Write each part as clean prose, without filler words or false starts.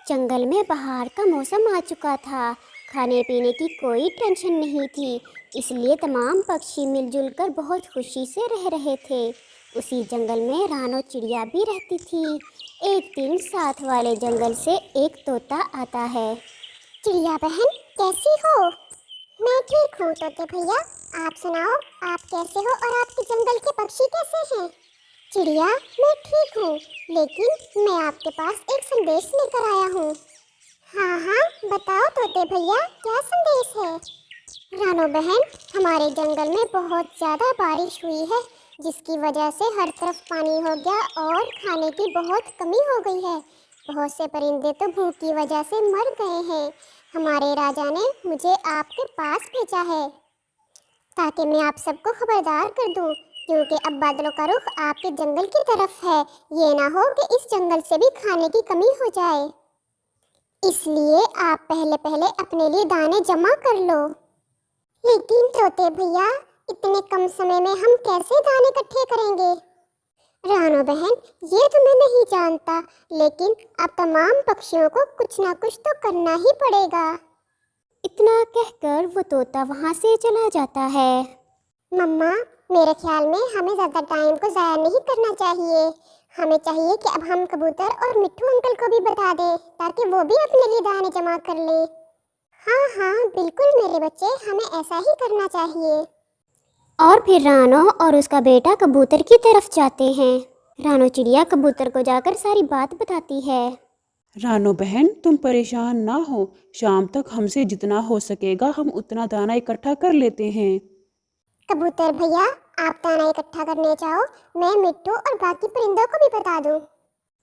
जंगल में बहार का मौसम आ चुका था। खाने पीने की कोई टेंशन नहीं थी, इसलिए तमाम पक्षी मिलजुल कर बहुत खुशी से रह रहे थे। उसी जंगल में रानो चिड़िया भी रहती थी। एक दिन साथ वाले जंगल से एक तोता आता है। चिड़िया बहन, कैसी हो? मैं ठीक हूँ तोते भैया। आप सुनाओ, आप कैसे हो और आपके जंगल के पक्षी कैसे हैं? चिड़िया, मैं ठीक हूँ, लेकिन मैं आपके पास एक संदेश लेकर आया हूँ। हाँ हाँ, बताओ तोते भैया, क्या संदेश है? रानो बहन, हमारे जंगल में बहुत ज़्यादा बारिश हुई है, जिसकी वजह से हर तरफ पानी हो गया और खाने की बहुत कमी हो गई है। बहुत से परिंदे तो भूख की वजह से मर गए हैं। हमारे राजा ने मुझे आपके पास भेजा है ताकि मैं आप सबको खबरदार कर दूं, क्योंकि अब बादलों का रुख आपके जंगल की तरफ है। ये ना हो कि इस जंगल से भी खाने की कमी हो जाए, इसलिए आप पहले पहले अपने लिए दाने जमा कर लो। लेकिन तोते भैया, इतने कम समय में हम कैसे दाने इकट्ठे करेंगे? रानो बहन, ये तो मैं नहीं जानता, लेकिन अब तमाम पक्षियों को कुछ ना कुछ तो करना ही पड़ेगा। इतना कहकर वो तोता वहाँ से चला जाता है। मम्मा, मेरे ख्याल में हमें ज़्यादा टाइम को ज़ाया नहीं करना चाहिए। हमें चाहिए कि अब हम कबूतर और मिट्ठू अंकल को भी बता दें, ताकि वो भी अपने लिए दाने जमा कर लें। हाँ हाँ, बिल्कुल मेरे बच्चे, हमें ऐसा ही करना चाहिए। और फिर रानो और उसका बेटा कबूतर की तरफ जाते हैं। रानो चिड़िया कबूतर को जाकर सारी बात बताती है। रानो बहन, तुम परेशान ना हो। शाम तक हमसे जितना हो सकेगा हम उतना दाना इकट्ठा कर लेते हैं। कबूतर भैया, आप दाना इकट्ठा करने जाओ, मैं मिट्टू और बाकी परिंदों को भी बता दूं।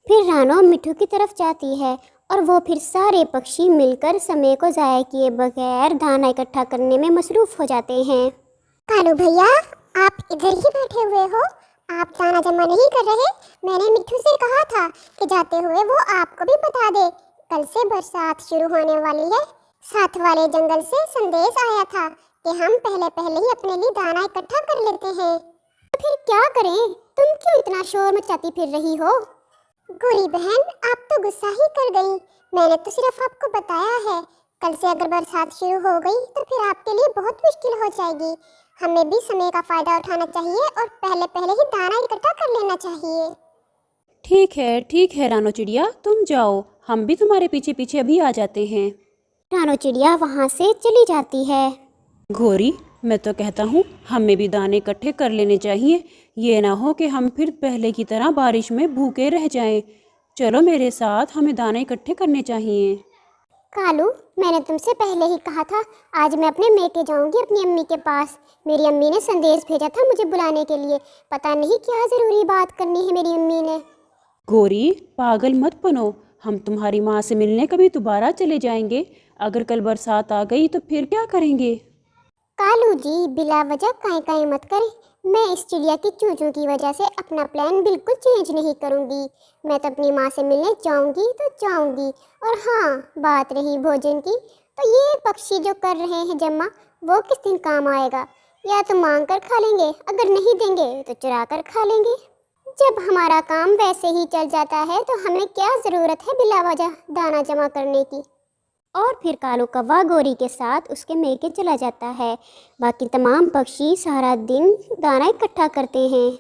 फिर रानो मिट्ठू की तरफ जाती है और वो फिर सारे पक्षी मिलकर समय को ज़ाया किए बगैर दाना इकट्ठा करने में मसरूफ़ हो जाते हैं। कालू भैया, आप इधर ही बैठे हुए हो, आप दाना जमा नहीं कर रहे? मैंने मिट्ठू से कहा था कि जाते हुए वो आपको भी बता दे, कल से बरसात शुरू होने वाली है। साथ वाले जंगल से संदेश आया था कि हम पहले पहले ही अपने लिए दाना इकट्ठा कर लेते हैं। तो फिर क्या करें? तुम क्यों इतना शोर मचाती फिर रही हो? गोरी बहन, आप तो गुस्सा ही कर गई। मैंने तो सिर्फ आपको बताया है, कल से अगर बरसात शुरू हो गई तो फिर आपके लिए बहुत मुश्किल हो जाएगी। हमें भी समय का फायदा उठाना चाहिए और पहले पहले ही दाना इकट्ठा कर लेना चाहिए। ठीक है रानो चिड़िया, तुम जाओ, हम भी तुम्हारे पीछे पीछे अभी आ जाते हैं। रानो चिड़िया वहाँ से चली जाती है। घोरी, मैं तो कहता हूँ हमें भी दाने इकट्ठे कर लेने चाहिए। ये ना हो कि हम फिर पहले की तरह बारिश में भूखे रह जाएं। चलो मेरे साथ, हमें दाने इकट्ठे करने चाहिए। कालू, मैंने तुमसे पहले ही कहा था, आज मैं अपने मेके जाऊंगी अपनी अम्मी के पास। मेरी अम्मी ने संदेश भेजा था मुझे बुलाने के लिए। पता नहीं क्या ज़रूरी बात करनी है मेरी अम्मी ने। गोरी, पागल मत बनो। हम तुम्हारी माँ से मिलने कभी दोबारा चले जाएंगे। अगर कल बरसात आ गई तो फिर क्या करेंगे? कालू जी, बिला वजह काई काई मत करें। मैं इस चिड़िया की चूचू की वजह से अपना प्लान बिल्कुल चेंज नहीं करूंगी। मैं तो अपनी माँ से मिलने जाऊंगी तो जाऊंगी। और हाँ, बात रही भोजन की, तो ये पक्षी जो कर रहे हैं जमा, वो किस दिन काम आएगा? या तो मांग कर खा लेंगे, अगर नहीं देंगे तो चुरा कर खा लेंगे। जब हमारा काम वैसे ही चल जाता है तो हमें क्या ज़रूरत है बिला वजह दाना जमा करने की? और फिर कालू कौवा गोरी के साथ उसके मेके चला जाता है। बाकी तमाम पक्षी सारा दिन दाना इकट्ठा करते हैं।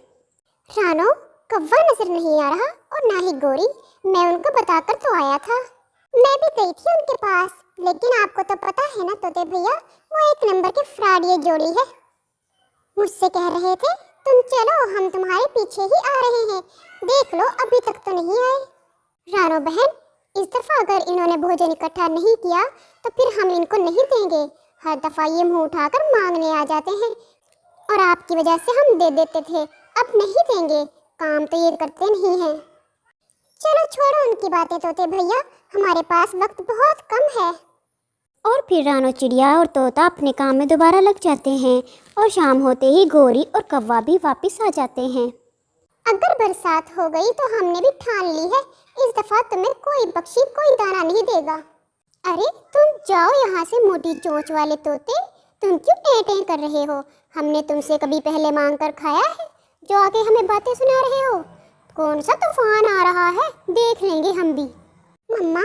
रानो, कौवा नजर नहीं आ रहा और ना ही गोरी। मैं उनको बताकर तो आया था, मैं भी गई थी उनके पास, लेकिन आपको तो पता है ना तोते भैया, वो एक नंबर की फ्रॉड ये जोड़ी है। मुझसे कह रहे थे तुम चलो, हम तुम्हारे पीछे ही आ रहे हैं। देख लो, अभी तक तो नहीं आए। रानो बहन, इस दफ़ा अगर इन्होंने भोजन इकट्ठा नहीं किया तो फिर हम इनको नहीं देंगे। हर दफ़ा ये मुंह उठाकर मांगने आ जाते हैं और आपकी वजह से हम दे देते थे, अब नहीं देंगे। काम तो ये करते नहीं हैं। चलो छोड़ो उनकी बातें तोते भैया, हमारे पास वक्त बहुत कम है। और फिर रानो चिड़िया और तोता अपने काम में दोबारा लग जाते हैं और शाम होते ही गोरी और कौवा भी वापस आ जाते हैं। अगर बरसात हो गई तो हमने भी ठान ली है, इस दफ़ा तुम्हें कोई पक्षी कोई दाना नहीं देगा। अरे तुम जाओ यहाँ से मोटी चोंच वाले तोते, तुम क्यों टें टें कर रहे हो? हमने तुमसे कभी पहले मांग कर खाया है जो आके हमें बातें सुना रहे हो? कौन सा तूफान आ रहा है, देख लेंगे हम भी। मम्मा,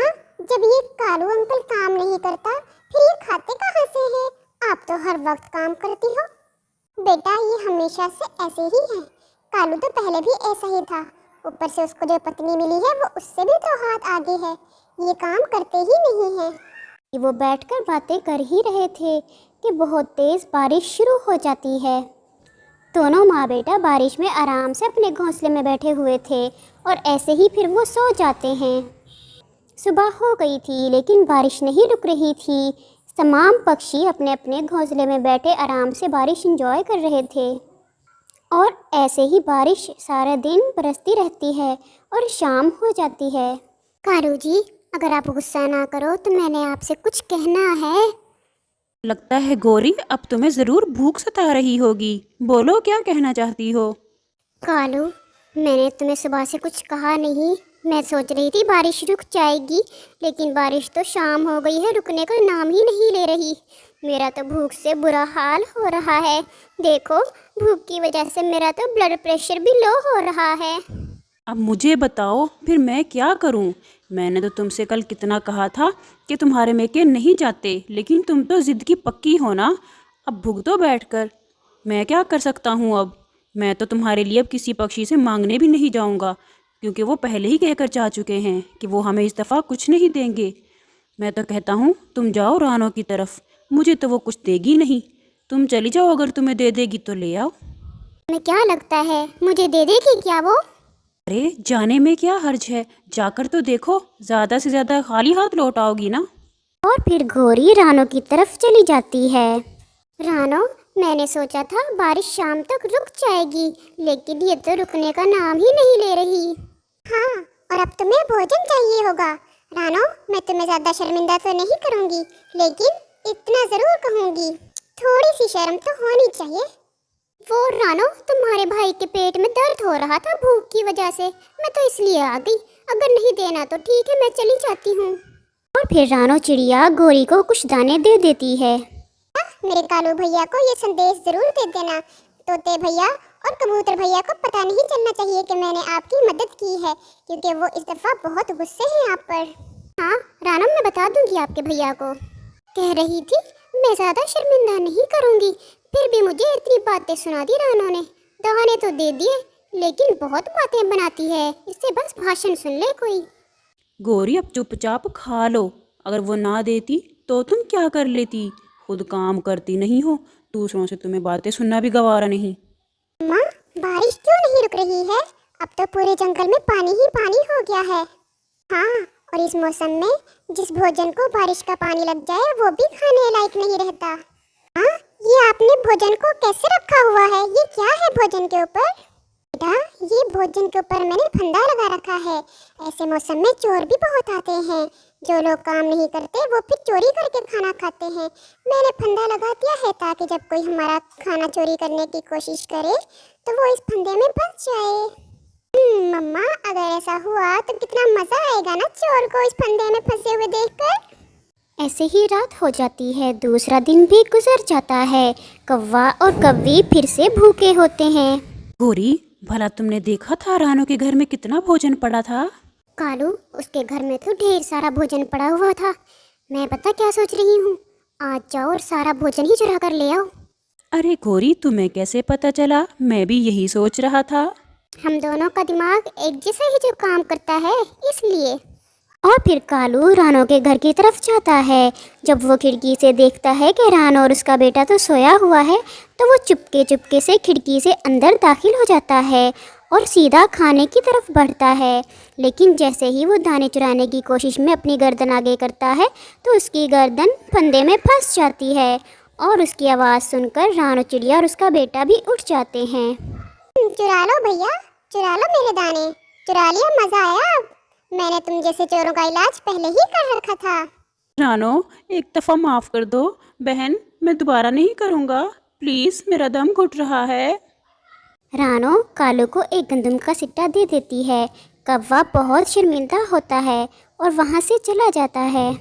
वक्त काम करती हो? बेटा ये हमेशा से ऐसे ही है। कालू तो पहले भी ऐसा ही था, ऊपर से उसको जो पत्नी मिली है वो उससे भी 2 हाथ आगे है, ये काम करते ही नहीं है। वो बैठकर बातें कर ही रहे थे कि बहुत तेज़ बारिश शुरू हो जाती है। दोनों माँ बेटा बारिश में आराम से अपने घोंसले में बैठे हुए थे और ऐसे ही फिर वो सो जाते हैं। सुबह हो गई थी लेकिन बारिश नहीं रुक रही थी। तमाम पक्षी अपने अपने घोंसले में बैठे आराम से बारिश एंजॉय कर रहे थे और ऐसे ही बारिश सारा दिन बरसती रहती है और शाम हो जाती है। कालू जी अगर आप गुस्सा ना करो तो मैंने आपसे कुछ कहना है। लगता है गौरी अब तुम्हें ज़रूर भूख सता रही होगी, बोलो क्या कहना चाहती हो। कालू मैंने तुम्हें सुबह से कुछ कहा नहीं, मैं सोच रही थी बारिश रुक जाएगी लेकिन बारिश तो शाम हो गई है, रुकने का नाम ही नहीं ले रही। मेरा तो भूख से बुरा हाल हो रहा है, देखो भूख की वजह से मेरा तो ब्लड प्रेशर भी लो हो रहा है। अब मुझे बताओ फिर मैं क्या करूं? मैंने तो तुमसे कल कितना कहा था कि तुम्हारे मेके नहीं जाते, लेकिन तुम तो ज़िद की पक्की हो ना। अब भुगतो बैठकर, मैं क्या कर सकता हूं अब? मैं तो तुम्हारे लिए अब किसी पक्षी से मांगने भी नहीं जाऊंगा, क्योंकि वो पहले ही कहकर जा चुके हैं कि वो हमें इस दफ़ा कुछ नहीं देंगे। मैं तो कहता हूँ तुम जाओ रानो की तरफ, मुझे तो वो कुछ देगी नहीं। तुम चली जाओ, अगर तुम्हें दे देगी तो ले आओ। तुम्हें क्या लगता है मुझे दे देगी क्या वो? अरे जाने में क्या हर्ज है, जाकर तो देखो, ज़्यादा से ज़्यादा खाली हाथ लौट आओगी ना। और फिर गौरी रानो की तरफ चली जाती है। रानो मैंने सोचा था बारिश शाम तक रुक जाएगी लेकिन ये तो रुकने का नाम ही नहीं ले रही। हाँ और अब तुम्हें भोजन चाहिए होगा। रानो मैं तुम्हें ज़्यादा शर्मिंदा तो नहीं करूँगी लेकिन इतना ज़रूर कहूँगी, थोड़ी सी शर्म तो होनी चाहिए। वो रानो तुम्हारे भाई के पेट में दर्द हो रहा था भूख की वजह से, मैं तो इसलिए आ गई, अगर नहीं देना तो ठीक है मैं चली जाती हूँ। और फिर रानो चिड़िया गौरी को कुछ दाने दे देती है। मेरे कालू भैया को ये संदेश जरूर दे देना, तोते भैया और कबूतर भैया को पता नहीं चलना चाहिए कि मैंने आपकी मदद की है, क्योंकि वो इस दफ़ा बहुत गुस्से हैं आप पर। हाँ रानो मैं बता दूंगी आपके भैया को। कह रही थी मैं ज़्यादा शर्मिंदा नहीं करूँगी, फिर भी मुझे इतनी बातें सुना दी रानो ने। दाने तो दे दिए लेकिन बहुत बातें बनाती है, इससे बस भाषण सुन ले कोई। गौरी अब चुपचाप खा लो, अगर वो ना देती तो तुम क्या कर लेती? खुद काम करती नहीं हो, दूसरों से तुम्हें बातें सुनना भी गवारा नहीं। माँ बारिश क्यों नहीं रुक रही है? अब तो पूरे जंगल में पानी ही पानी हो गया है। हाँ और इस मौसम में जिस भोजन को बारिश का पानी लग जाए वो भी खाने लायक नहीं रहता। हाँ ये आपने भोजन को कैसे रखा हुआ है? ये क्या है भोजन के ऊपर? बेटा ये भोजन के ऊपर मैंने फंदा लगा रखा है, ऐसे मौसम में चोर भी बहुत आते हैं, जो लोग काम नहीं करते वो फिर चोरी करके खाना खाते हैं। मैंने फंदा लगा दिया है ताकि जब कोई हमारा खाना चोरी करने की कोशिश करे तो वो इस फंदे में फंस जाए। मम्मा अगर ऐसा हुआ तो कितना मजा आएगा ना चोर को इस फंदे में फंसे हुए देखकर। ऐसे ही रात हो जाती है, दूसरा दिन भी गुजर जाता है। कौवा और कव्वी फिर से भूखे होते हैं। गौरी भला तुमने देखा था रानो के घर में कितना भोजन पड़ा था? कालू उसके घर में तो ढेर सारा भोजन पड़ा हुआ था। मैं पता क्या सोच रही हूँ, आज जाओ और सारा भोजन ही चुरा कर ले आओ। अरे गौरी तुम्हें कैसे पता चला? मैं भी यही सोच रहा था। हम दोनों का दिमाग एक जैसा ही जो काम करता है इसलिए। और फिर कालू रानो के घर की तरफ जाता है। जब वो खिड़की से देखता है कि रानो और उसका बेटा तो सोया हुआ है, तो वो चुपके चुपके से खिड़की से अंदर दाखिल हो जाता है और सीधा खाने की तरफ बढ़ता है। लेकिन जैसे ही वो दाने चुराने की कोशिश में अपनी गर्दन आगे करता है तो उसकी गर्दन फंदे में फंस जाती है और उसकी आवाज़ सुनकर रानो चिड़िया और उसका बेटा भी उठ जाते हैं। चुरा लो भैया, चुरा लो मेरे दाने, चुरा लिया, मजा आया। अब मैंने तुम जैसे चोरों का इलाज पहले ही कर रखा था। रानो एक दफ़ा माफ़ कर दो बहन, मैं दोबारा नहीं करूँगा, प्लीज़ मेरा दम घुट रहा है। रानो कालू को एक गंदम का सिक्का दे देती है। कौवा बहुत शर्मिंदा होता है और वहाँ से चला जाता है।